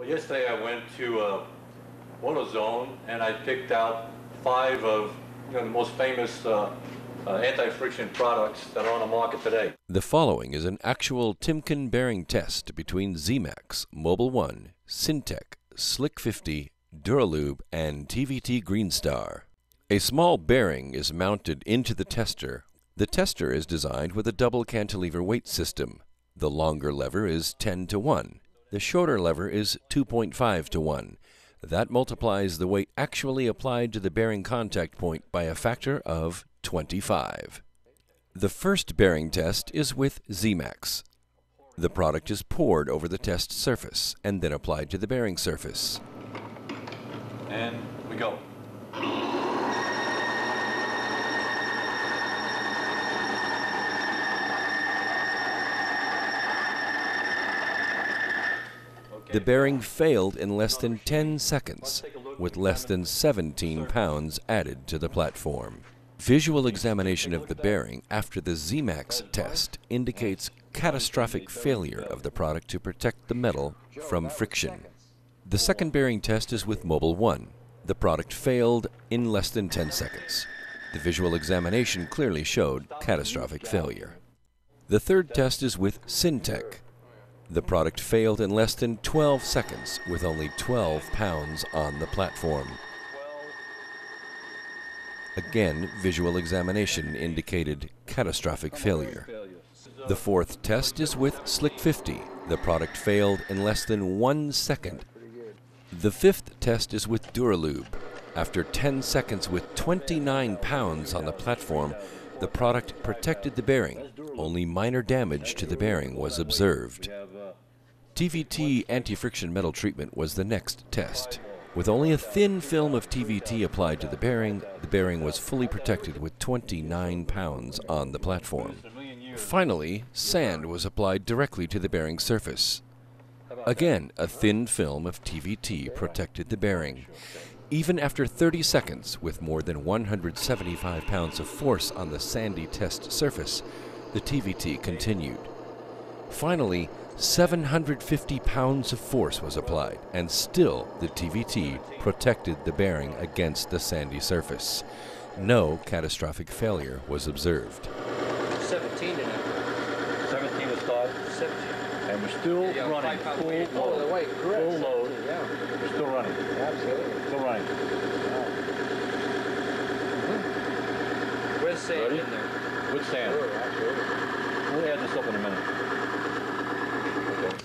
Well, yesterday I went to AutoZone and I picked out 5 of the most famous anti-friction products that are on the market today. The following is an actual Timken bearing test between Z-Max, Mobil 1, Syntec, Slick 50, Duralube, and TVT Greenstar. A small bearing is mounted into the tester. The tester is designed with a double cantilever weight system. The longer lever is 10:1. The shorter lever is 2.5:1. That multiplies the weight actually applied to the bearing contact point by a factor of 25. The first bearing test is with Z-Max. The product is poured over the test surface and then applied to the bearing surface. And we go. The bearing failed in less than 10 seconds, with less than 17 pounds added to the platform. Visual examination of the bearing after the Z-Max test indicates catastrophic failure of the product to protect the metal from friction. The second bearing test is with Mobil 1. The product failed in less than 10 seconds. The visual examination clearly showed catastrophic failure. The third test is with Syntec. The product failed in less than 12 seconds with only 12 pounds on the platform. Again, visual examination indicated catastrophic failure. The fourth test is with Slick 50. The product failed in less than 1 second. The fifth test is with Duralube. After 10 seconds with 29 pounds on the platform, the product protected the bearing. Only minor damage to the bearing was observed. TVT anti-friction metal treatment was the next test. With only a thin film of TVT applied to the bearing was fully protected with 29 pounds on the platform. Finally, sand was applied directly to the bearing surface. Again, a thin film of TVT protected the bearing. Even after 30 seconds, with more than 175 pounds of force on the sandy test surface, the TVT continued. Finally, 750 pounds of force was applied, and still the TVT protected the bearing against the sandy surface. No catastrophic failure was observed. 17 in it. 17 to start. 17. And we're still running. Full load. Full load. Yeah. We're still running. Absolutely. Still running. Where's sand Ready? in there? Good sand. Sure, absolutely. We'll add this up in a minute. Okay.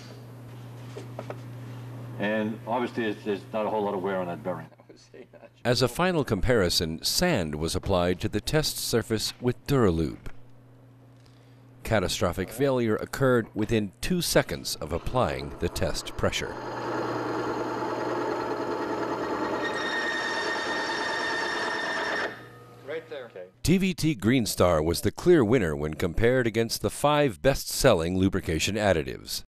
And obviously there's not a whole lot of wear on that bearing. As a final comparison, sand was applied to the test surface with Duralube. Catastrophic failure occurred within 2 seconds of applying the test pressure. Right there. Okay. TVT Greenstar was the clear winner when compared against the 5 best-selling lubrication additives.